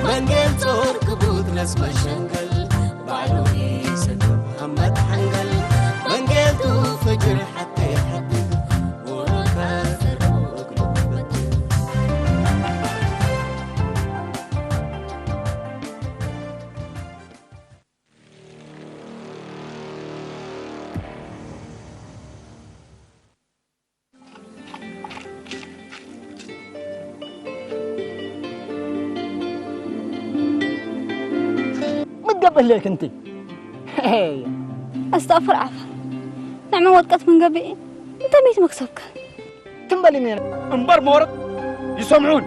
منجل ترك بود نسمة شنقل بعلوي سكب محمد حنقل منجل تو فجر حتى يحدد وركاثر وقلب بدل قبل ليك انت استغفر عفا نعم وقت من قبل انت ميت مكسبك تنبلي مين انبر مورد يسمعون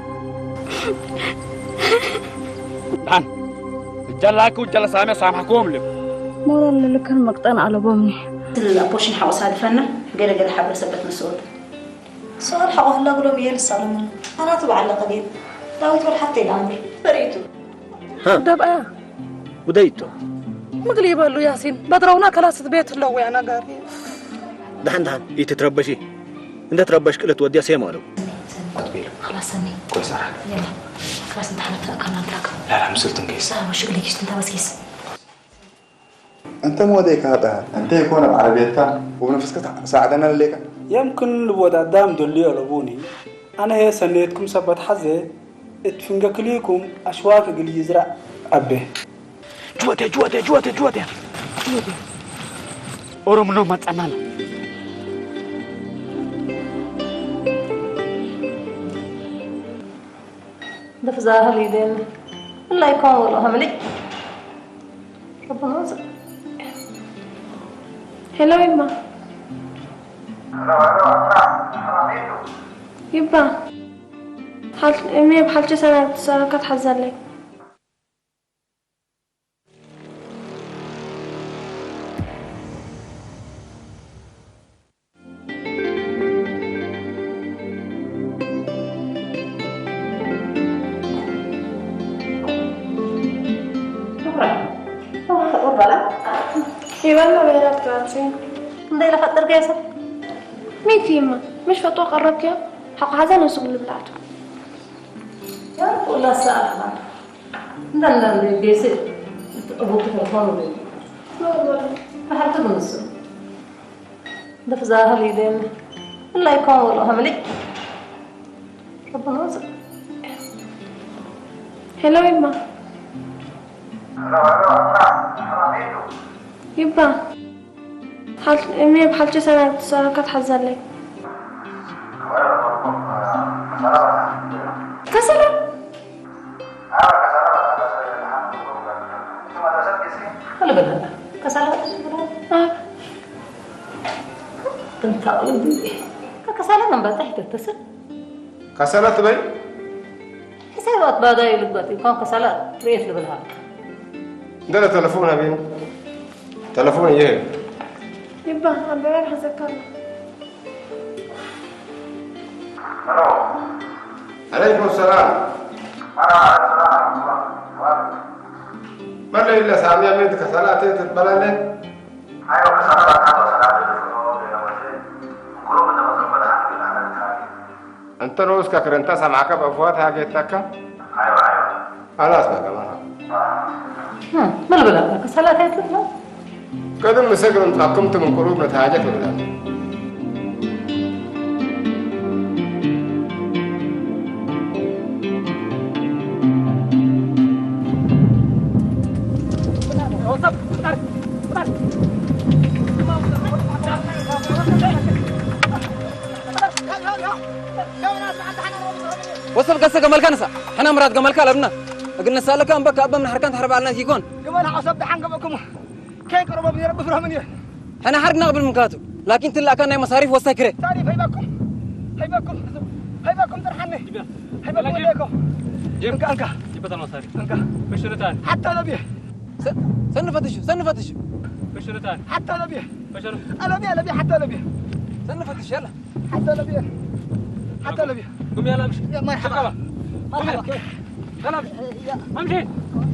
الآن الجلاك والجلا سامي سامحكم لي مورد اللي كان مقطن على بومني الابوشن حوس هذا فنه قال حبل سبت مسعود سؤال حقه الله قولوا ميل الصالمون انا تبع على قليل داويت ولا حتى الامر فريتو دبقى وديتو مقليبه له ياسين بدرونا كلاس بيت له وانا قاري دحن يتتربشي انت تربش كله توديها سيمالو خلاص سني كويس يلا خلاص انت حنترك انا اترك لا مسلت نقيس ساعه وش قليك انت بس انت موديك هذا انت يكون بعربيتك وبنفسك ساعدنا لك يمكن الوضع دام دولي ألبوني أنا هي سنيتكم سبت حزة اتفنجك ليكم أشواك اللي يزرع أبه جواتي أورو منو ما تأمل دف ظاهر يدين الله يكون والله هملي ربنا يرزق هلا يما يبا حال امي بحالتي سنة كتحزن لي يبا ما بينات كراتين ندي لفتر قيسة مين فيما مش فتوى قربك يا حق حزن وسوق اللي بلعته يا والله ساعة لا اللي قيسة أبوك تلفون فحلت بنص دف ظاهر يدين الله يكون والله هملي ربنا يرزق هلا يما يبا حال امي بحالتي سنة كتحزن لي كسلة خلي بالك كسلة انت قلبي كسلة من بعد تتصل كسلت بي حسابات بعد يلقط يكون كسلة ريت لبلها ده تلفون ابي تلفون ايه يبا عم بروح اذكرنا عليكم السلام ما اللي إلا سامية ميتك صلاة تتبلى لي أيوة صلاة أنت روز كرنتا سمعك بأفواتها جيتك أيوة خلاص بقى كمان ما اللي بلا كسلة تتبلى قدم مسجن تقمت من قروب نتاجك ولا وصل قصة جمال كنسة حنا مرات جمال كلامنا قلنا سألك أم بك أبا من حركات حرب على الناس يكون جمال عصب دحين قبلكم كين قرب ابن رب فرهمني حنا حرقنا قبل مكاتب لكن تلا كان مصاريف وسكرة تعرف هيبكم ترحني هيبكم ليكم انك جبت المصاريف انك بشرتان حتى نبيه سنفتش بشرتان حتى نبيه بشر ألبيه حتى نبيه سنفتش يلا حتى نبيه قم يلا امشي مرحبا يلا امشي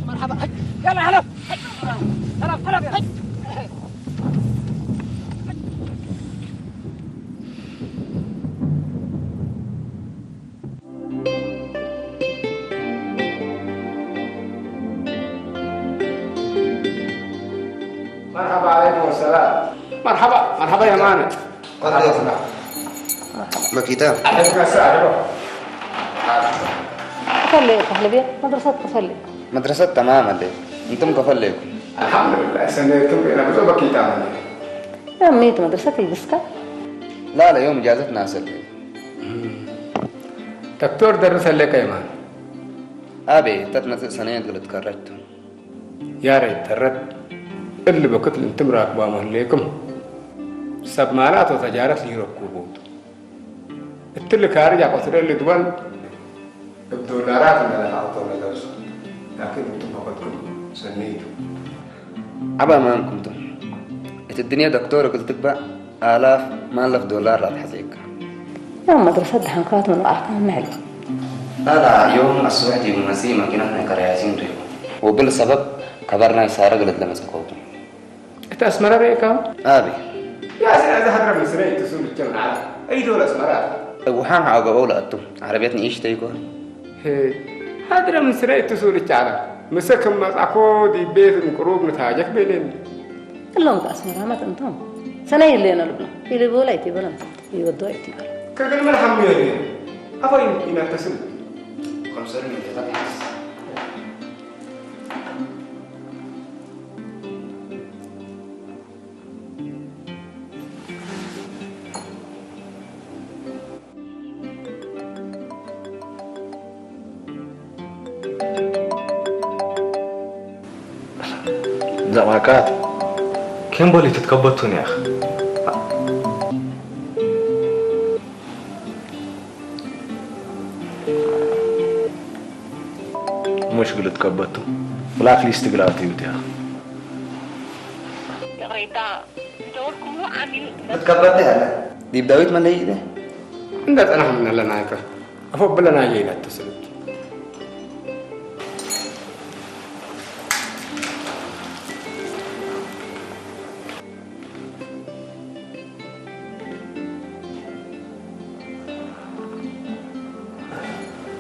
مرحبا يلا هلا مرحبا يا ماني. مكيتا عليك الساعة. كفلي كفلي مدرسة كفلي. مدرسة تماما دي. انتم كفلي. الحمد لله سنتكم أنا بزوج مكيتا. يا ميت مدرسة البسكة. لا يوم إجازتنا أسلي. دكتور درس لك يا مان. أبي تتمت سنين قلت كررت. يا ريت ترد اللي بكتل انتم راكبوا عليكم. سبمانات وتجارة لي ركوبوت. التل كارج أقصر اللي دوان الدولارات اللي أنا أعطونا درس. لكن انتم فقدكم سنيتوا. أبا ما كنتم. الدنيا دكتور قلت بقى آلاف ما آلاف دولار لا تحزيك. يوم مدرسة دحنكات من أحكام معلو. هذا يوم السوحدي ومسيمة كنا كرياسين ريو. وبالسبب كبرنا يسارة قلت لما سكوتو. أنت أسمرة ريكم؟ أبي. يا سيدي هذا حضر من سنة تسول الجمع على أي دولة أسمرة؟ وحام عقبولة أتو عربيتني إيش تيكون؟ هي حضر من سنة تسول الجمع مسكم مسعكو دي بيت مقروب نتاجك بينين. اللهم تأسمرها ما تنتم. سنة اللي أنا لبنا اللي بولا يتبلن يودوا يتبلن. كرجل من حميرين. أفا يمكن أتصل. خمسة من تتابع. زماكات كم بولي تتكبتون يا أخي مشكلة تكبتوا ولا كلي استقلالتي يا أخي تكبتي هلا دي بدايت من هي ده عندك أنا من اللي نايكه أفوق بلا نايجي لا تسلط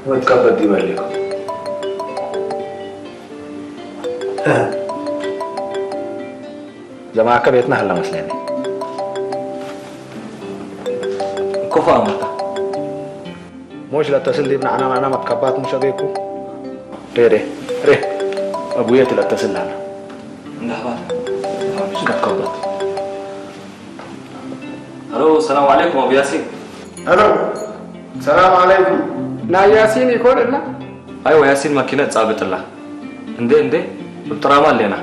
وتكبت دي باليكم زماك بيتنا هلا مسلمين كفا متى مش لا تصل لي معنا أنا متكبات مش أبيكو ري أبويا تلا تصل لنا نهبط مش متكبات الو السلام عليكم ابو ياسين. الو السلام عليكم. نا ياسين يكون لنا؟ ايوه ياسين ماكينه صابت الله. اندي الترامال لنا.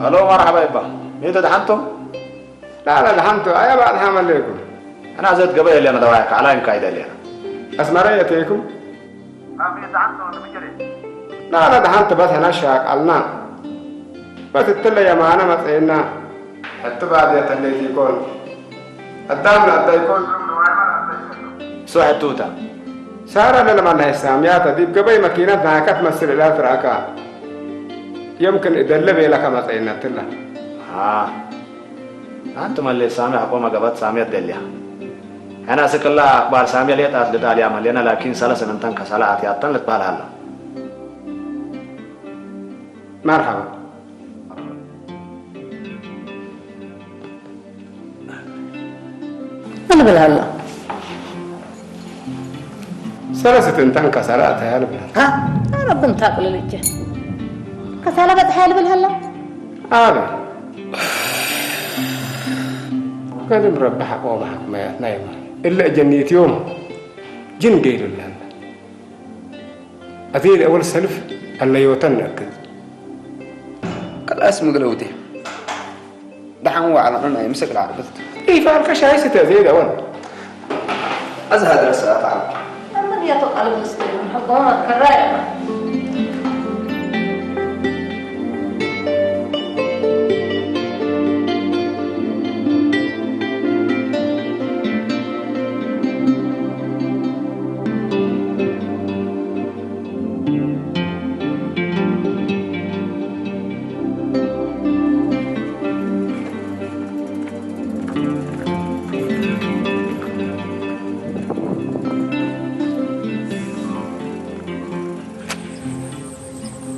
الو مرحبا يبا مين دحنتم؟ لا دحنتم ايا بعد حامل لكم. انا زيت قبل اللي انا دوايك على ان قاعده لي انا. اسمريتكم؟ ما في دحنتم ولا بجري؟ لا دحنت بس انا شاك علنا. بس التلا يا ما انا مسئنا حتى بعد يتلي يكون الدام لا يكون سوحة توتا سارة لما نهي ساميات دي قبل ماكينتنا كانت تمثل الى تراكا يمكن يدلب لك مسئنا تلا انتم اللي سامي حكومة قبط سامية دليا انا اسك الله اخبار سامية ليت اثلت عليها ملينا لكن سلسة من تنك سلاعة ياتن لتبال هلا مرحبا أنا بالهلا. سلسة انتن كسرات يا رب. ها؟ أنا بنت أقول لك. كسالة بتحال بالهلا. هذا. قال مربحك وضحك ما نايم. إلا جنيت يوم جن قيل لنا. أثيل أول سلف اللي يوتنك. قال اسمه قلوتي. دحين هو على أنه يمسك العربة. إيه فارك شاي ستزيد أول. أزهد رسالة تعال. أنا يطلع على المسلم حضانة كراية.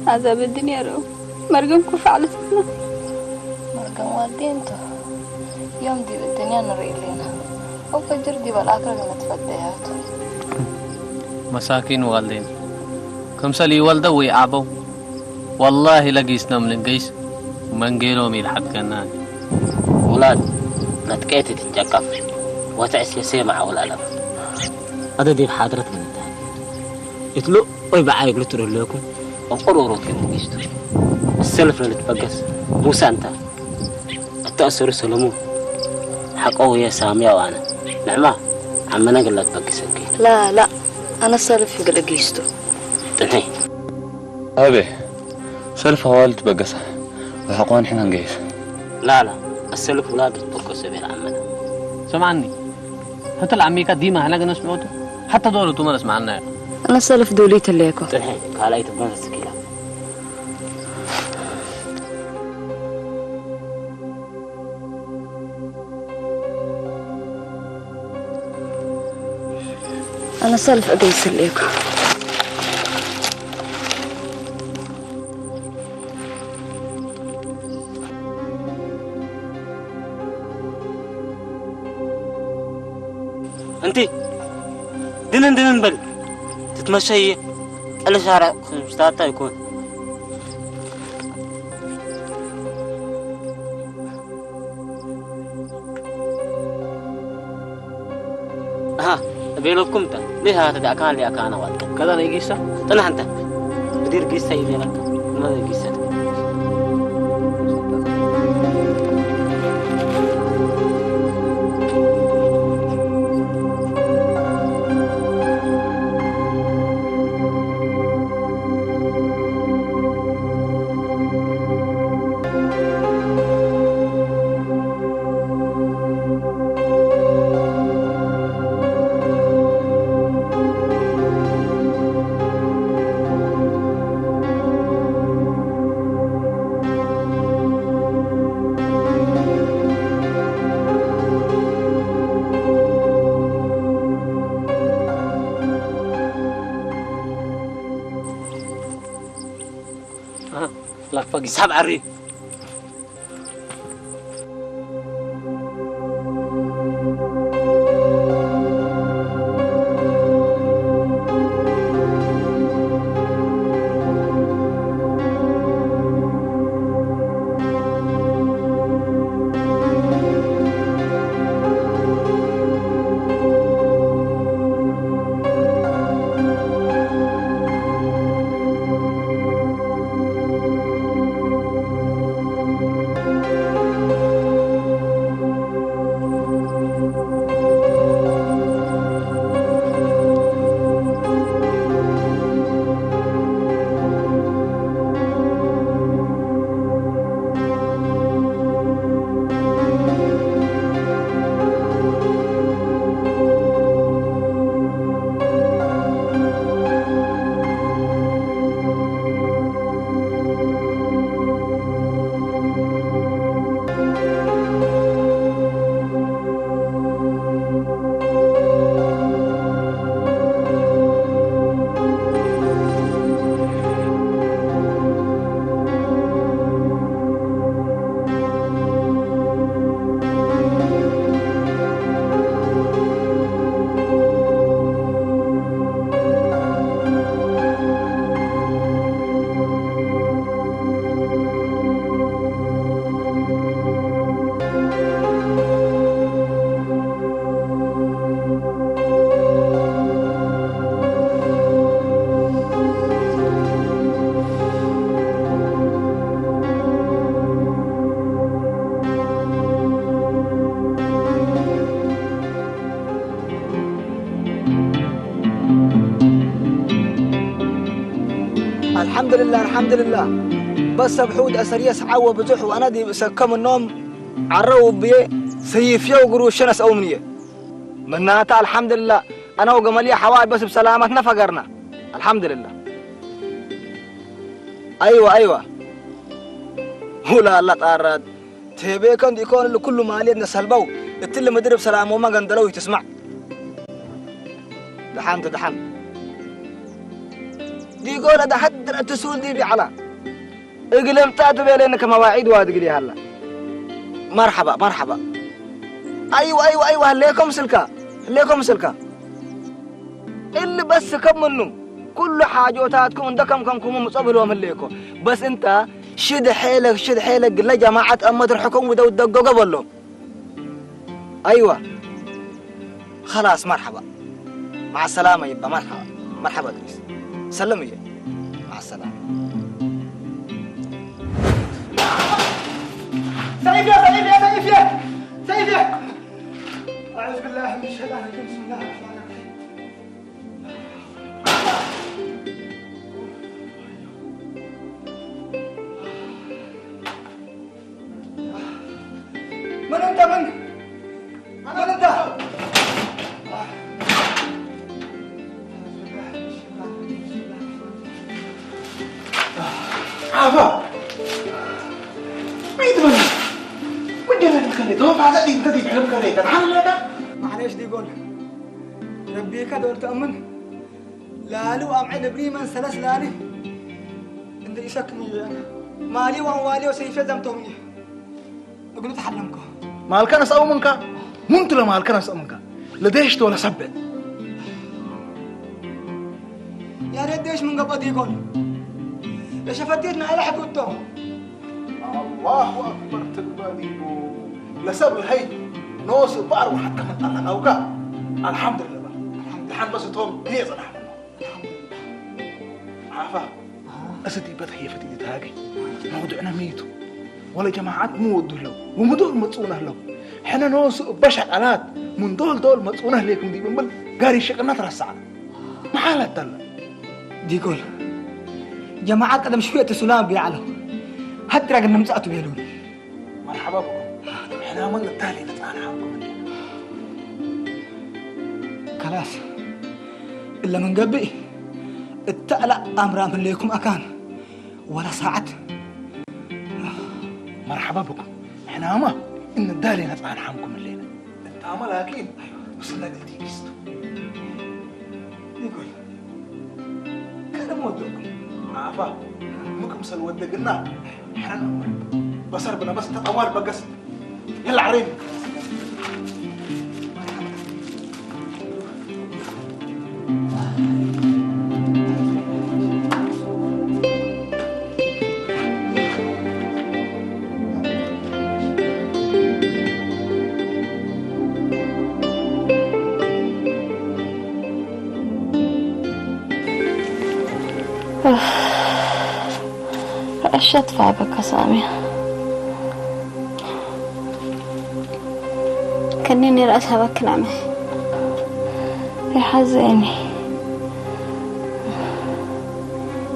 عذاب الدنيا رو مرقم كوف على سنة مرقم والدينته يوم دي الدنيا نري لنا وفجر دي بالآخرة لما تفديهاته مساكين والدين كم سلي والده ويعبوا والله لقيسنا من القيس من قيلهم يلحد كنان ولاد نتكيت تتجقف وتعس يسمع ولا لا هذا دي بحضرة من الدهن يتلو ويبقى يقلتروا لكم وقروروا كم يشتري السلف اللي تبقس موسى انت التأثر سلمون حقوه يا سامية وانا نعمة عمنا قل لك بقس الكي لا أنا السلف يقل قيستو تنهي أبي سلف والد بقسه وحقوان حنا نقيس لا السلف ولاد تبقس بين عمنا سمعني حتى العميكة ديما هناك نسمعوته حتى دولة ما نسمعنا أنا السلف دوليت الليكو تنهي قال أي تبقى السكيلة أنا سلف أقيس الليكو انتي دنن بل تتمشي على شارع مستعطى يكون ها بينكم تا ليه هذا أكان لي أكان وقت كذا نيجيسا تنا أنت بدير قيسة يبينك ما قيسة اسحب عري الحمد لله بس بحود أسرية سعوة بزح وأنا دي سكم النوم عرّوا بيه سيفيا وقروشنا سأومنية مناتا الحمد لله أنا وقملية حواي بس بسلامتنا فقرنا الحمد لله أيوة ولا لا تارد تبي كان يكون لكل مالية سلبو التل مدرب سلام وما قندلوه تسمع دحمت دي قولة ده حد تسول دي بعلا اقلم تاتو بيلينك مواعيد وادقلي هلا مرحبا مرحبا ايوه ليكم سلكا اللي بس كملوا كل حاجاتكم عندكم كمكم مصبلوا من ليكم بس انت شد حيلك لجماعة أمة الحكومة ودقوا قبله أيوة خلاص مرحبا مع السلامة يبقى مرحبا إدريس سلم يا مع السلامة سيف يا أعوذ بالله من الشيطان الرجيم بسم الله الرحمن الرحيم من انت عافا عيد من وجهنا الخليط هو بعد دي انت تحلم خليط الحمد لله معليش دي قول ربي كدور تأمن لالو أمعد بريمان سلس لالي انت يسكني انا مالي وانوالي وسيفي زمتوني أقول تحلمكم مالك أنا سأو منك منت لا مالك أنا سأو منك لديش ولا سبت يا ريت ديش من قبل يقول لشفتيتنا على حدودهم الله أكبر تقباديبو لسبب هي نوس بار وحتى من الله أوقع الحمد لله الحمد بس توم هي صراحة عافا أسدي بدها هي فتيت هاجي موضوعنا ميتو ولا جماعات مود له ومدول متصونه له حنا نوس بشعلات من دول متصونه ليكم دي بمبل قاري شقنا ترسع ما حالة دل دي قول جماعات قدم شوية تسلام بيعلو حتى راقنا مسأتوا بيلون مرحبا بكم حنا من التالي نتعانى عنكم خلاص إلا من قبل التألأ أمر من ليكم أكان ولا ساعة مرحبا بكم احنا ما ان الدالي نتعان حامكم الليله انت عمل اكيد بس لا قلتي كيستو يقول كان مودوكم عافا ممكن سلودقنا احنا نعمل بصر بنا بس تطوال بقص يلا عريب ايش ادفع بك سامي كنيني رأسها بك نعمة يحزني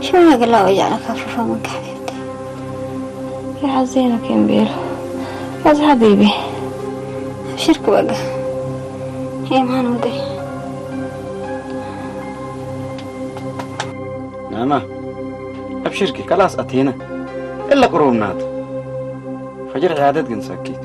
شو ما قال له وجعنا خفيفة منك حبيبتي يحزنك ينبيله بس حبيبي ابشرك بقى هي ما نودي نعمة ابشركي خلاص اتينا الا قروبنات فجر عادت قن سكيت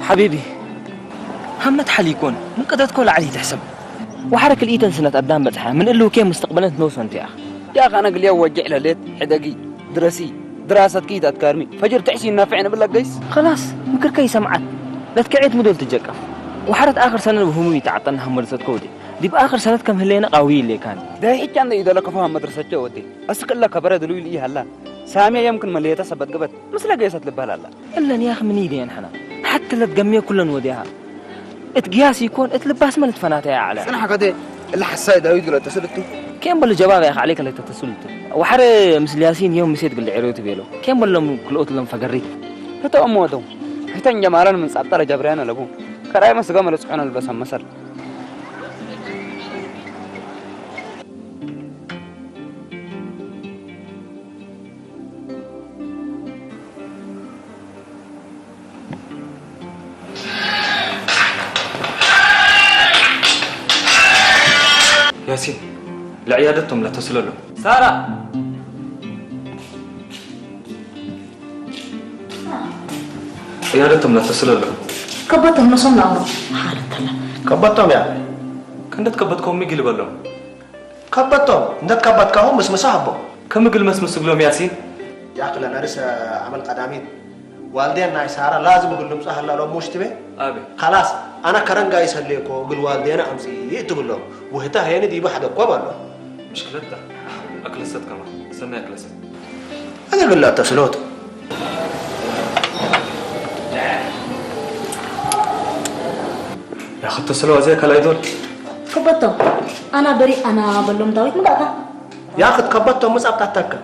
حبيبي همت حل يكون من قدرت كل علي تحسب وحرك الإيتن سنة قدام بتحا من قله كيف مستقبلا تنوصل انت يا أخي أنا قل يوم وجع له ليت حدقي دراسي دراسة كيدات كارمي فجر تعيشي نافعنا بالله قيس خلاص مكر كي سمعت لا تكعيت مدول تجقف وحرت آخر سنة وهمي تعطنها مدرسة كودي دي بآخر سنة كم هلينا قوي اللي كان ده هيك كان إذا لك فهم مدرسة كودي أسقل لك برد لوي لي هلا سامي يمكن مليتها سبت قبت مثل قيسة لبها لا إلا يا أخي من إيدي أنا حتى لا تجمع كلن وديها اتقياس يكون اتلباس من الفناتة يا علاء أنا حقدي اللي حساي داوود ولا اتصلتوا كم بالجواب يا أخي عليك اللي اتصلتوا وحري مثل ياسين يوم مسيت قل عروت بيلو كم بالله كل أوت لهم فقريت هتا أمودهم هتا جمالنا من سعطرة جبرينا لبو كراي ما سقام لسبحان البسم مثل ياسين لعيادتهم لا تصل له سارة عيادتهم لا تصل له كبتهم نصنا عمره كبتهم يعني كنت كبتكم ميجي لبلهم كبتهم ندك كبتكهم بس مسحبه كم ميجي المسمس بلهم ياسين يا أخي أنا لسه عمل قدامي والدين ناي سارة لازم أقول لهم سهل لو مش تبي أبي خلاص أنا كرن جاي سليكو قل والدين أمسي تقول لهم وهتا هيني دي بحد قبله مشكلتها أكلست كمان سمي أكلست أنا أقول لا تسلوت يا أخي اتصلوا زيك هلا يدول كبتهم أنا بري أنا بلوم داويت مقاطع يا أخي تكبتهم مصعب تحتك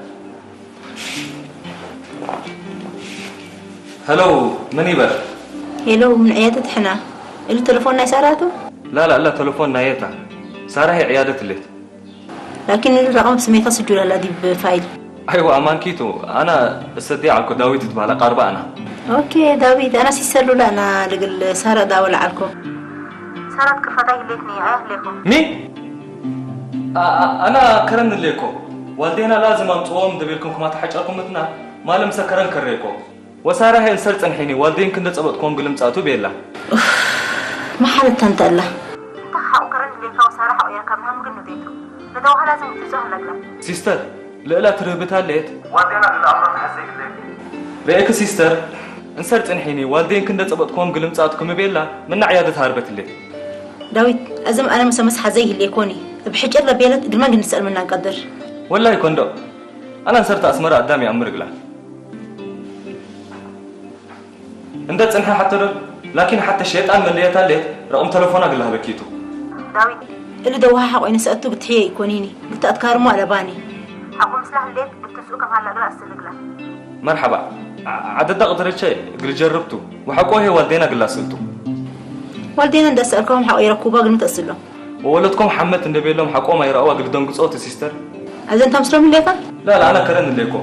هلو من يبر هلو من عيادة حنا اللي تلفوننا ساراته لا تلفون نايتها سارة هي عيادة الليل لكن الرقم سميتها سجل على دي بفايل أيوة أمان كيتو أنا استدعي على داويت تبع قاربة أنا أوكي داويت أنا سيسلو لا أنا لقل سارة داول عليكم سارة كفتاي ليكني ليكم مين؟ أنا كرن ليكم والدينا لازم أمطوم دبيلكم كما تحجركم متنا ما لمسا كرن كريكم وسارة هي انسلت انحيني والدين كنت صبتكم قلمصاتو بيلا ما حد تنتلا تحقق كرن ليكا وسارة حقيا كم هم قلنا ديتو لدوها لازم تزوها لقلا سيستر لا ترهبتها ليت والدينا للأمر تحسيك ليك رأيك سيستر انسلت انحيني والدين كنت صبتكم قلمصاتكم بيلا من عيادة هاربت الليل داويت أزم أنا مسمسحة زي اللي يكوني بحجر لبيلت قد ما نسأل منها نقدر والله يكون دو أنا صرت أسمر قدامي أمر قلا انت تنحى حتى لكن حتى الشيطان من ليتها ليت رقم تلفونها قال لها بكيتو داويت اللي دوها حق وين سألته بتحيي يكونيني قلت أذكار مو على باني أقوم سلاح الليت بتسوق على قلا أستلقلا مرحبا عدد قدرت شيء قل جربته وحقوه هي والدينا قال سلتو والدينا ندس أسألكم حق يركوبا قل متأصلهم وولدكم حمد النبي لهم حقوه ما يرأوا قل دنقص أوتي سيستر أذن تمسلهم ليكا؟ لا أنا كرن ليكو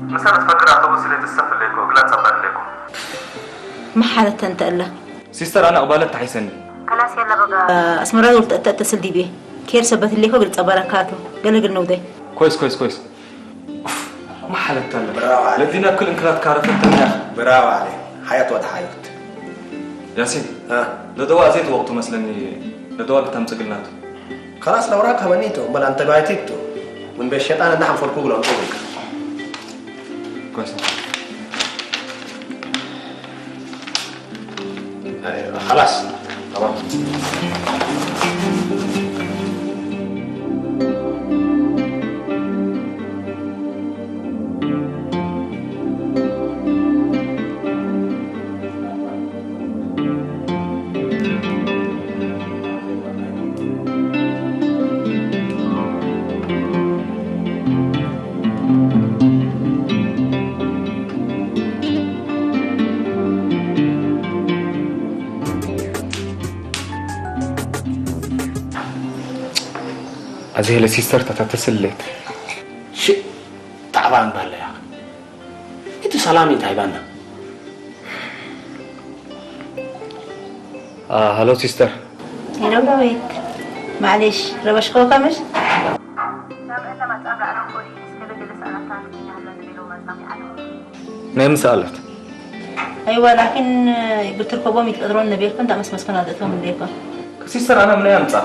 مسألة فكرة أعطبوس اللي تستفل ليكو قلا تصبر ليكو ما حالة تنتقله سيستر أنا قبالت تحيسني خلاص يلا بقى أسمرها قلت أتصل دي بيه كير سبت ليكو قلت أباركاته قال نودي كويس ما حالة تلا لدينا كل إنكرات كارثة تنيا براو عليه حياة وضع حياة ياسين لدواء زيت وقته مثلا لدواء تمسك قلناته خلاص لو راك همنيته بل أنت بايتيكتو من بالشيطان نحن فرقوق لو نطولك كويس خلاص تمام هذه السيستر تتصل لك شيء تعبان بالله يا أخي أنت سلامي تعبانة هلو سيستر هلو داويت معلش ربشكوكا مش؟ نعم سألت أيوة لكن قلت لكم بوم يتقدرون نبيكم أنت مسكنا هذا من ليكم سيستر أنا من أيام صح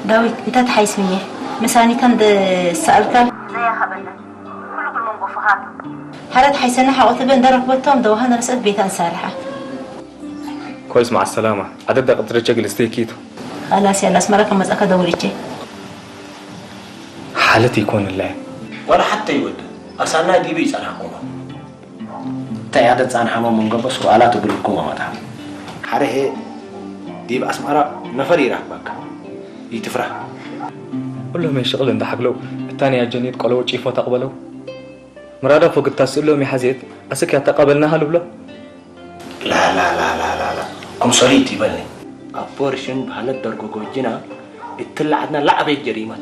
داويت أنت تحيس مني مساني كان سألك زي خبرنا كل من قفهات حالة حيسنا حاولت بين درك بطم دوهنا رسأت بيتان سارحة كويس مع السلامة عدد قدرت شغل استيكيتو خلاص يلا اسمرك مزأك دوريتي حالتي يكون الله ولا حتى يود أصلا دي بيس أنا حكومة تعيادة عن حمام من قبل سؤالات تقول لكم ما تعمل حره دي بأسمارة نفري رحبك يتفرح قل لهم يشغل عند حقلو الثاني الجنيد قالوا وشيفه تقبلوا مرادة فوق التسؤل لهم يحزيت أسك يتقبلناها لبلا لا كم صليت يبلني أبورشن بحالة درجو جوجنا اتلع عدنا لعبة جريمة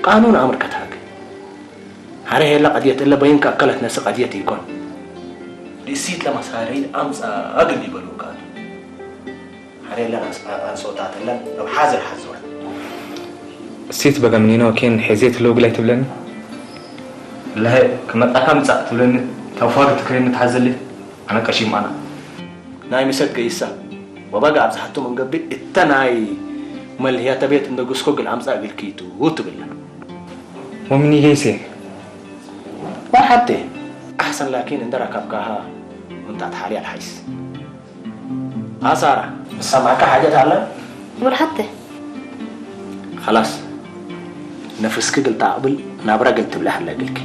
قانون أمر كتاك هذه لا قضية إلا بينك أكلت ناس قضية يكون لسيت لما سارين أمس أقل يبلوكات هذه لا ناس عن صوتات إلا لو حازر حزور سيت بقى منين وكين حزيت لو قلت تبلني لا هي كما أكمل ساعة تبلني توفاق تكرين تحزلي أنا كشيم أنا ناي مسك يسا وبقى عبز حتى من قبل التناي مال هي تبيت إنه جسكوج العمزة بالكيتو وتبلنا ومني هيسي ما حتى أحسن لكن إن درك أبقاها وأنت تحالي الحيس سارة سامعك حاجة تعلم ولا حتى خلاص نفسك قلت قبل نابرا قلت بلا حلا قلك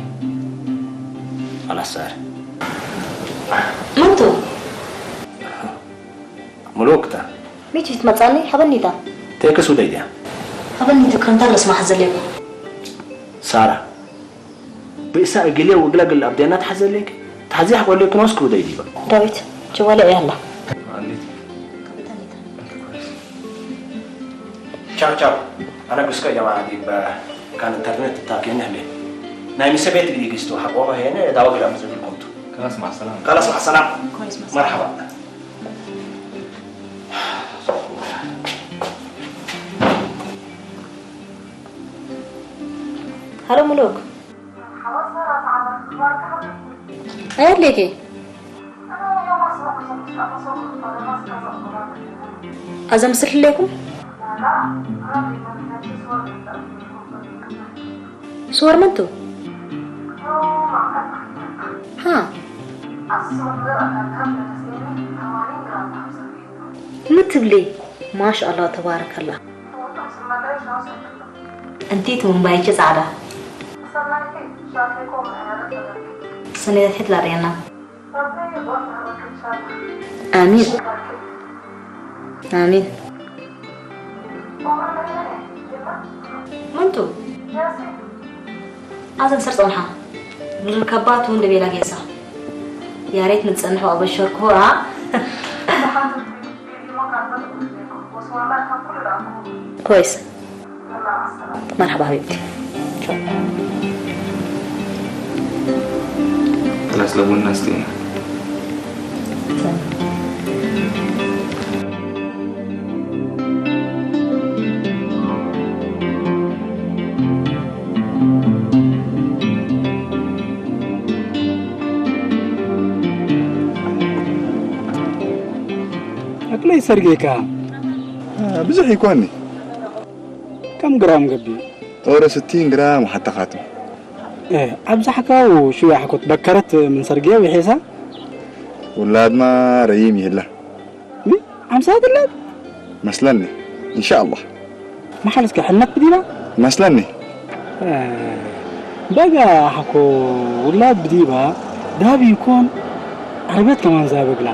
خلاص سارة منتو ملوكتا ميتي تمتصاني حبني تا تيكس وديدي حبني تكرم تغلس ما حزليكو سارة بإساء قليه وقلق الأبدينات حزليك تحزيح أقول لك نوسك وديدي بقى داويت جوالي يلا ciao أنا قسك يا جماعة دي كان الإنترنت تاكين هلي نايم سبيت اللي يجستو حقوقه هنا داوي لا مزول كنتو خلاص مع السلامة خلاص مع السلامة مرحبا هلو ملوك ايه ليكي أزم سر لكم صور منتو ها متبلي ما شاء الله تبارك الله انتيت من بايك سعادة سنة هتلر رينا آمين آمين منتو أزم سر صنحة الركبات وند بيلا جيسا يا ريت نتصنحوا أبشركوا كويس مرحبا حبيبتي خلاص لو الناس دي أكلي سرقيكا بزح يكوني كم جرام قبي؟ أورا 60 جرام وحتى خاتم إيه أبزحكا وشو حكوت بكرت من سرقية وحيسا؟ ولاد ما ريمي هلا مي؟ عم ساعد اللاد؟ مسلني إن شاء الله ما حلسك حنك بدينا؟ مسلني بقى حكو ولاد بديبها ده بيكون عربيات كمان زابق لا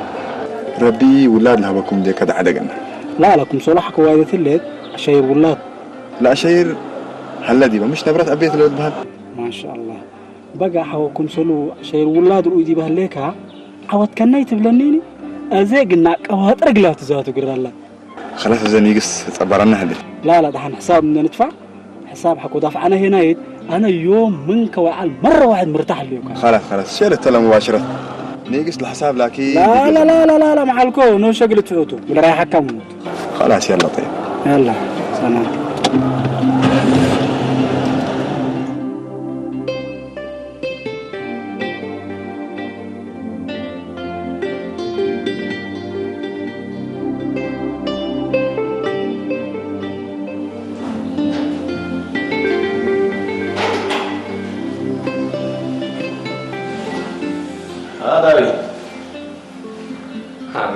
ربي ولاد لها بكم دي كده عدقنا لا لكم صلاحك وايدة الليل أشير ولاد لا أشير هلا ديبا مش نبرت أبيت الولد بهال ما شاء الله بقى حوكم سلو أشير ولاد رؤيدي بهالليكها عوض كناي تبلنيني أزيقنا قوات رجلات زاتو قرر الله خلاص زين يقص تصبرنا هدي لا دحين حساب من ندفع حساب حكو دافع أنا هنا أنا يوم منك وعال مرة واحد مرتاح اليوم خلاص شيل التلا مباشرة نيقص الحساب لكن لا لا لا لا لا لا مع الكون نو شغل تفوتوا ولا رايح حكم خلاص يلا طيب يلا سلام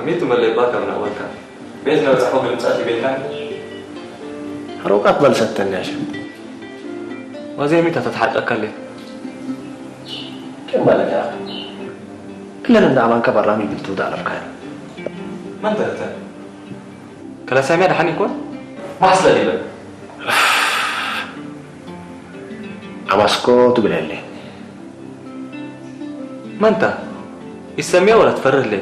ميتو ملي باكا من أول كان بيتنا وزحوق المساعد بيتنا هروقات بلستني يا شيخ وزي ميتا تتحقق لي كم بالك يا أخي كلنا ندعم كبر رامي قلتو ده على بكاير ما انت قلت كلا سامي هذا حني كون ما حصل لي بقى عماسكو تقول لي ما انت يسميها ولا تفرغ لي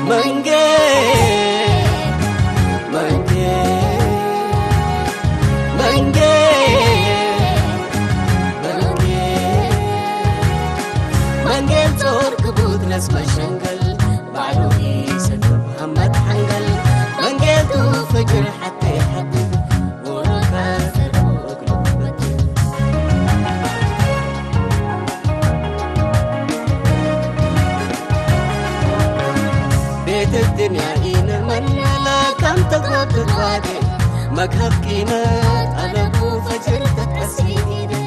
منجل صور كبوت ناس مشنقل بعلو يسد محمد حنقل منجل تو فجر حتى يحدد وركاثر وقلب بدل بيت الدنيا إينا من لا كم تقرب تتوادي مكهب كينات أنا بو فجر تتأسيدي